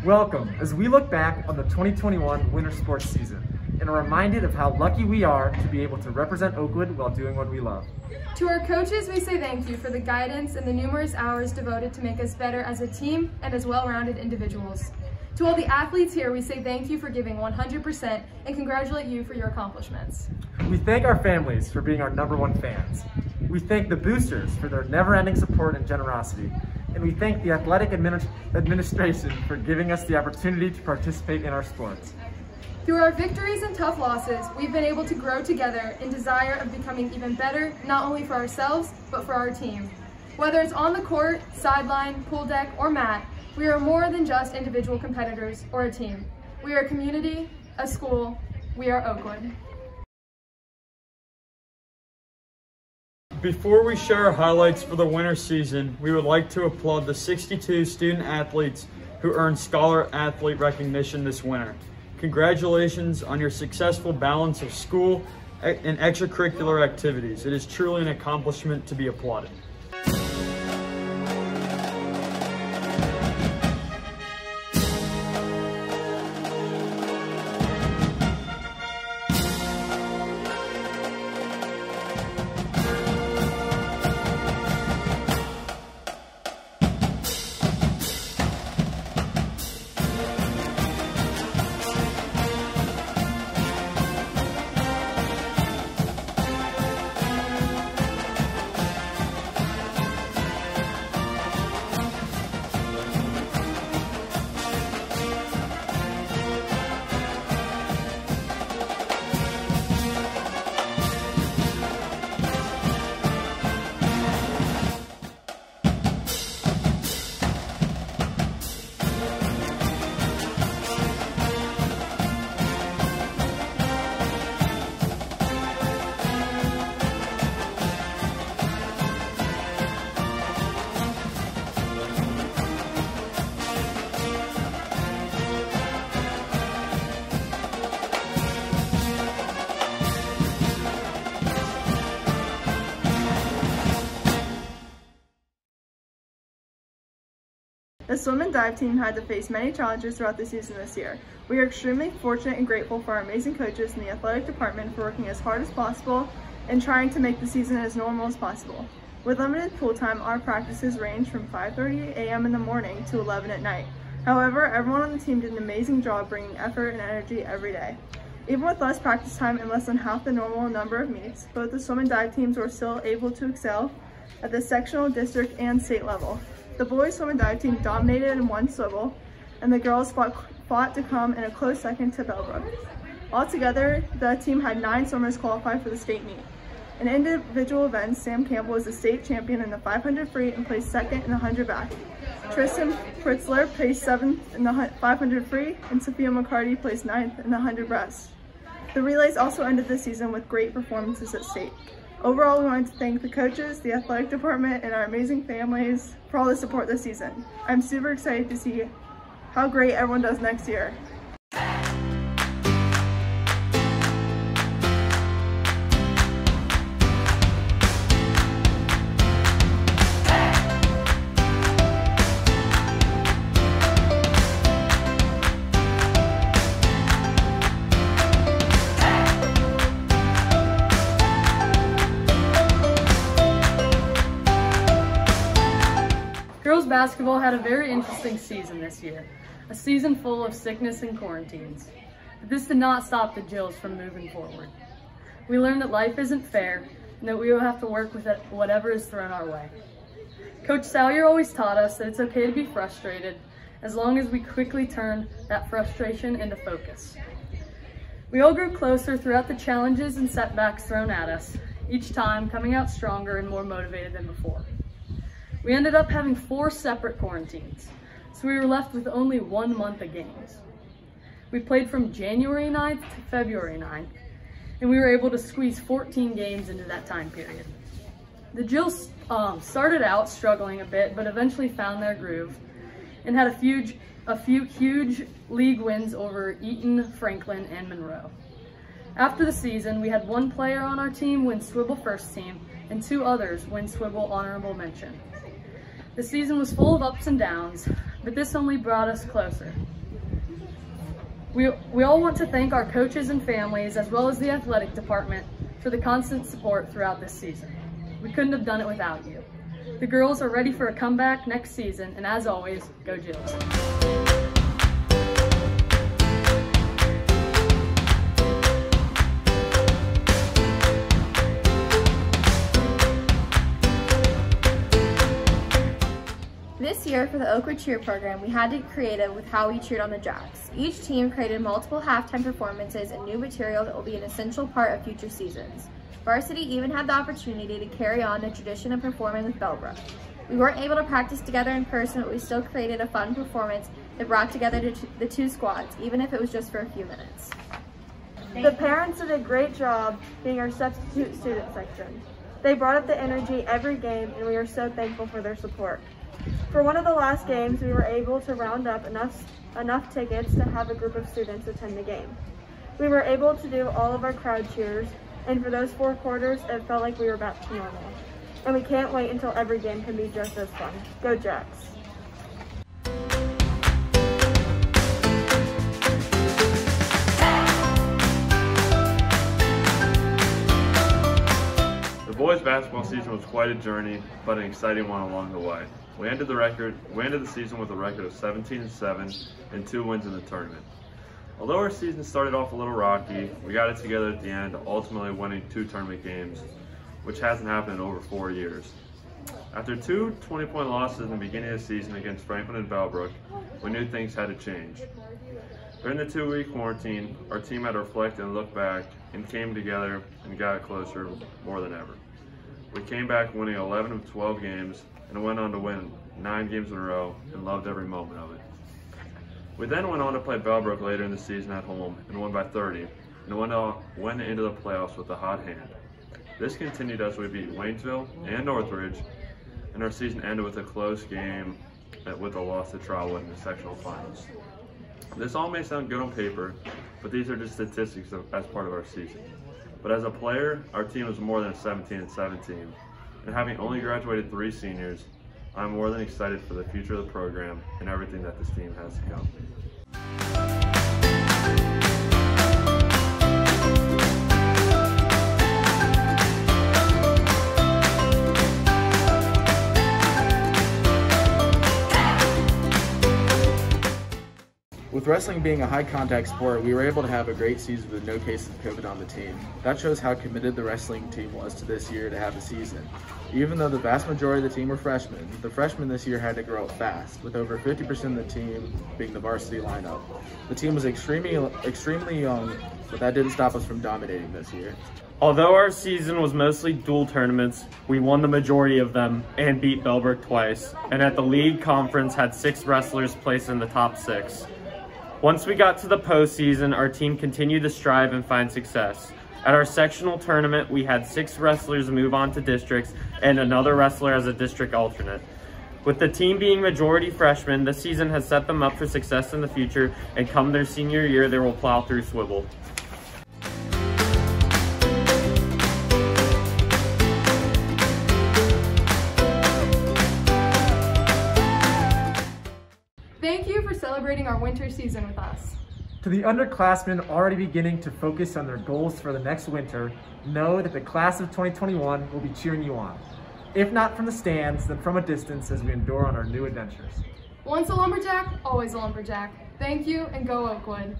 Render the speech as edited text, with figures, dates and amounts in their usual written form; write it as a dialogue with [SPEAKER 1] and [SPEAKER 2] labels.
[SPEAKER 1] Welcome as we look back on the 2021 winter sports season and are reminded of how lucky we are to be able to represent Oakwood while doing what we love.
[SPEAKER 2] To our coaches, we say thank you for the guidance and the numerous hours devoted to make us better as a team and as well-rounded individuals. To all the athletes here, we say thank you for giving 100% and congratulate you for your accomplishments.
[SPEAKER 1] We thank our families for being our #1 fans. We thank the boosters for their never-ending support and generosity. And we thank the athletic administration for giving us the opportunity to participate in our sports.
[SPEAKER 2] Through our victories and tough losses, we've been able to grow together in desire of becoming even better, not only for ourselves, but for our team. Whether it's on the court, sideline, pool deck, or mat, we are more than just individual competitors or a team. We are a community, a school, we are Oakwood.
[SPEAKER 3] Before we share our highlights for the winter season, we would like to applaud the 62 student athletes who earned Scholar Athlete recognition this winter. Congratulations on your successful balance of school and extracurricular activities. It is truly an accomplishment to be applauded.
[SPEAKER 4] The swim and dive team had to face many challenges throughout the season this year. We are extremely fortunate and grateful for our amazing coaches in the athletic department for working as hard as possible and trying to make the season as normal as possible. With limited pool time, our practices range from 5:30 a.m. in the morning to 11 at night. However, everyone on the team did an amazing job bringing effort and energy every day. Even with less practice time and less than half the normal number of meets, both the swim and dive teams were still able to excel at the sectional, district, and state level. The boys swim and dive team dominated and won swivel, and the girls fought to come in a close second to Bellbrook. Altogether, the team had 9 swimmers qualify for the state meet. In individual events, Sam Campbell was the state champion in the 500 free and placed 2nd in the 100 back. Tristan Pritzler placed 7th in the 500 free, and Sophia McCarty placed 9th in the 100 breast. The relays also ended the season with great performances at state. Overall, we wanted to thank the coaches, the athletic department, and our amazing families for all the support this season. I'm super excited to see how great everyone does next year.
[SPEAKER 5] Girls basketball had a very interesting season this year, a season full of sickness and quarantines. But this did not stop the Jills from moving forward. We learned that life isn't fair and that we will have to work with whatever is thrown our way. Coach Salyer always taught us that it's okay to be frustrated as long as we quickly turn that frustration into focus. We all grew closer throughout the challenges and setbacks thrown at us, each time coming out stronger and more motivated than before. We ended up having 4 separate quarantines, so we were left with only 1 month of games. We played from January 9th to February 9th, and we were able to squeeze 14 games into that time period. The Jills started out struggling a bit, but eventually found their groove and had a few huge league wins over Eaton, Franklin, and Monroe. After the season, we had 1 player on our team win Swivel First Team and 2 others win Swivel Honorable Mention. The season was full of ups and downs, but this only brought us closer. We all want to thank our coaches and families, as well as the athletic department, for the constant support throughout this season. We couldn't have done it without you. The girls are ready for a comeback next season, and as always, go Gills.
[SPEAKER 6] This year for the Oakwood Cheer program, we had to get creative with how we cheered on the Jacks. Each team created multiple halftime performances and new material that will be an essential part of future seasons. Varsity even had the opportunity to carry on the tradition of performing with Bellbrook. We weren't able to practice together in person, but we still created a fun performance that brought together the two squads, even if it was just for a few minutes.
[SPEAKER 4] The parents did a great job being our substitute student section. They brought up the energy every game, and we are so thankful for their support. For one of the last games, we were able to round up enough tickets to have a group of students attend the game. We were able to do all of our crowd cheers, and for those 4 quarters, it felt like we were back to normal. And we can't wait until every game can be just as fun. Go Jacks!
[SPEAKER 7] The boys basketball season was quite a journey, but an exciting one along the way. We ended the season with a record of 17-7 and 2 wins in the tournament. Although our season started off a little rocky, we got it together at the end, ultimately winning 2 tournament games, which hasn't happened in over 4 years. After 2 20-point losses in the beginning of the season against Franklin and Bellbrook, we knew things had to change. During the 2-week quarantine, our team had to reflect and look back and came together and got closer more than ever. We came back winning 11 of 12 games and went on to win 9 games in a row and loved every moment of it. We then went on to play Bellbrook later in the season at home and won by 30 and went into the playoffs with a hot hand. This continued as we beat Waynesville and Northridge, and our season ended with a close game with a loss to Trotwood in the sectional finals. This all may sound good on paper, but these are just statistics as part of our season. But as a player, our team was more than a 17-7 team, and having only graduated 3 seniors, I'm more than excited for the future of the program and everything that this team has to come.
[SPEAKER 1] With wrestling being a high-contact sport, we were able to have a great season with no cases of COVID on the team. That shows how committed the wrestling team was to this year to have a season. Even though the vast majority of the team were freshmen, the freshmen this year had to grow up fast, with over 50% of the team being the varsity lineup. The team was extremely young, but that didn't stop us from dominating this year.
[SPEAKER 8] Although our season was mostly dual tournaments, we won the majority of them and beat Bellbrook twice, and at the league conference had 6 wrestlers placed in the top 6. Once we got to the postseason, our team continued to strive and find success. At our sectional tournament, we had 6 wrestlers move on to districts and another wrestler as a district alternate. With the team being majority freshmen, this season has set them up for success in the future, and come their senior year, they will plow through Swivel.
[SPEAKER 2] Thank you for celebrating our winter season with us.
[SPEAKER 1] To the underclassmen already beginning to focus on their goals for the next winter, know that the class of 2021 will be cheering you on. If not from the stands, then from a distance as we endure on our new adventures.
[SPEAKER 2] Once a lumberjack, always a lumberjack. Thank you, and go Oakwood.